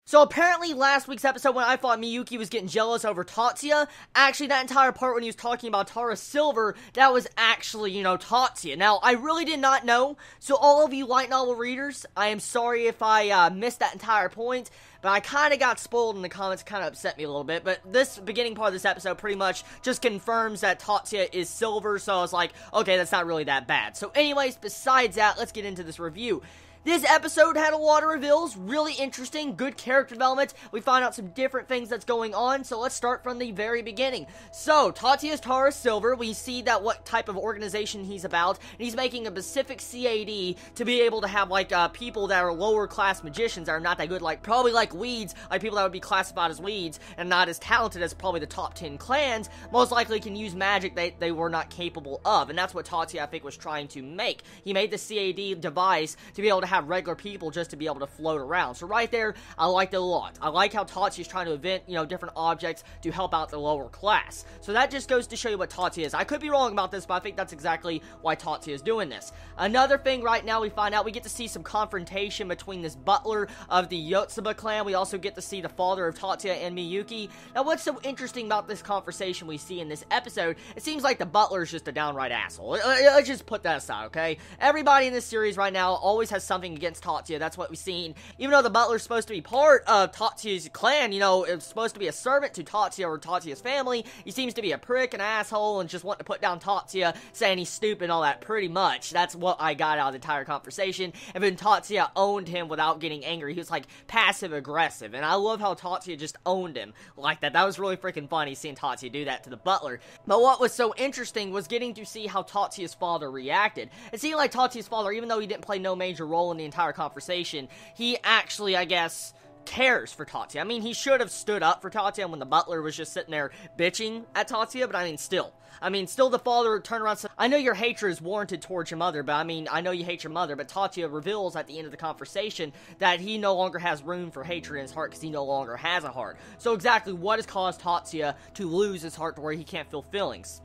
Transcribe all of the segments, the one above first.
So apparently last week's episode when I thought Miyuki was getting jealous over Tatsuya, actually that entire part when he was talking about Tara Silver, that was actually, Tatsuya. Now, I really did not know, so all of you light novel readers, I am sorry if I missed that entire point, but I kind of got spoiled in the comments, kind of upset me a little bit, but this beginning part of this episode pretty much just confirms that Tatsuya is Silver, so I was like, okay, that's not really that bad. So anyways, besides that, let's get into this review. This episode had a lot of reveals, really interesting, good character development. We find out some different things that's going on, so let's start from the very beginning. So, Tatsuya's Tara Silver, we see that what type of organization he's about, and he's making a Pacific CAD to be able to have, people that are lower class magicians that are not that good, probably weeds, people that would be classified as weeds, and not as talented as probably the top 10 clans, most likely can use magic they were not capable of, and that's what Tatsuya, I think, was trying to make. He made the CAD device to be able to have regular people just to be able to float around. So right there, I liked it a lot. I like how Tatsuya is trying to invent, different objects to help out the lower class. So that just goes to show you what Tatsuya is. I could be wrong about this, but I think that's exactly why Tatsuya is doing this. Another thing right now we find out, we get to see some confrontation between this butler of the Yotsuba clan. We also get to see the father of Tatsuya and Miyuki. Now what's so interesting about this conversation we see in this episode, it seems like the butler is just a downright asshole. Let's just put that aside, okay? Everybody in this series right now always has something against Tatsuya. That's what we've seen. Even though the butler's supposed to be part of Tatsuya's clan, it's supposed to be a servant to Tatsuya or Tatsuya's family, he seems to be a prick, an asshole, and just want to put down Tatsuya, saying he's stupid and all that. Pretty much. That's what I got out of the entire conversation. And then Tatsuya owned him without getting angry. He was passive-aggressive. And I love how Tatsuya just owned him like that. That was really freaking funny seeing Tatsuya do that to the butler. But what was so interesting was getting to see how Tatsuya's father reacted. It seemed like Tatsuya's father, even though he didn't play no major role in the entire conversation, he actually, I guess, cares for Tatsuya. I mean, he should have stood up for Tatsuya when the butler was just sitting there bitching at Tatsuya, but still the father turned around and said, I know your hatred is warranted towards your mother, but I know you hate your mother, but Tatsuya reveals at the end of the conversation that he no longer has room for hatred in his heart because he no longer has a heart. So exactly what has caused Tatsuya to lose his heart to where he can't feel feelings?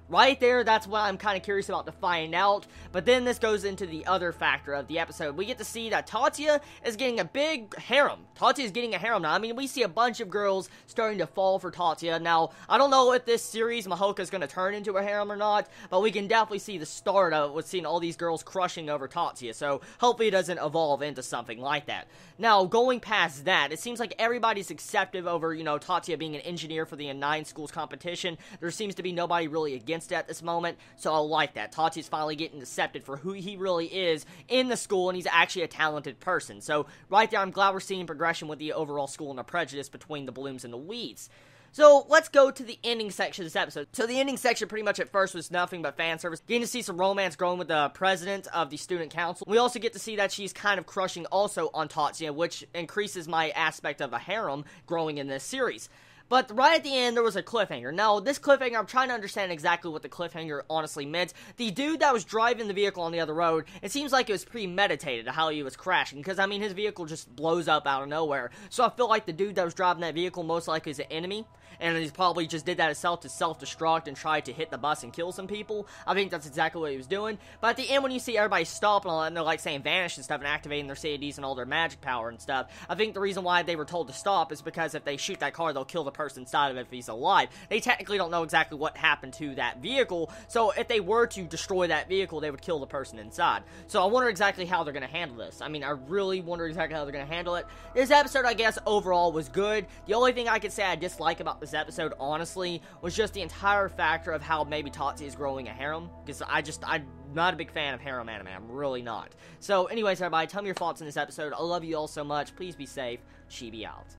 Right there, that's what I'm kind of curious about to find out, but then this goes into the other factor of the episode. We get to see that Tatsuya is getting a big harem. Tatsuya is getting a harem now. We see a bunch of girls starting to fall for Tatsuya. Now, I don't know if this series, Mahouka, is going to turn into a harem or not, but we can definitely see the start of it with seeing all these girls crushing over Tatsuya, so hopefully it doesn't evolve into something like that. Now, going past that, it seems like everybody's acceptive over, Tatsuya being an engineer for the Nine Schools competition. There seems to be nobody really against at this moment, so I like that. Tatsuya's finally getting accepted for who he really is in the school, and he's actually a talented person. So, right there, I'm glad we're seeing progression with the overall school and the prejudice between the blooms and the weeds. So, let's go to the ending section of this episode. So, the ending section pretty much at first was nothing but fan service. Getting to see some romance growing with the president of the student council. We also get to see that she's kind of crushing also on Tatsuya, which increases my aspect of a harem growing in this series. But right at the end, there was a cliffhanger. Now, this cliffhanger, I'm trying to understand exactly what the cliffhanger honestly meant. The dude that was driving the vehicle on the other road, it seems like it was premeditated how he was crashing. Because, his vehicle just blows up out of nowhere. So I feel like the dude that was driving that vehicle most likely is an enemy. And he probably just did that himself to self-destruct and try to hit the bus and kill some people. I think that's exactly what he was doing. But at the end, when you see everybody stop and all that, and they're saying vanish and stuff and activating their CADs and all their magic power and stuff, I think the reason why they were told to stop is because if they shoot that car, they'll kill the person inside of it if he's alive. They technically don't know exactly what happened to that vehicle, so if they were to destroy that vehicle, they would kill the person inside. So I wonder exactly how they're going to handle this. I really wonder exactly how they're going to handle it. This episode, I guess, overall was good. The only thing I could say I dislike about this episode, honestly, was just the entire factor of how maybe Tatsuya is growing a harem, because I'm not a big fan of harem anime. I'm really not. So anyways, everybody, tell me your thoughts on this episode. I love you all so much. Please be safe. Chibi out.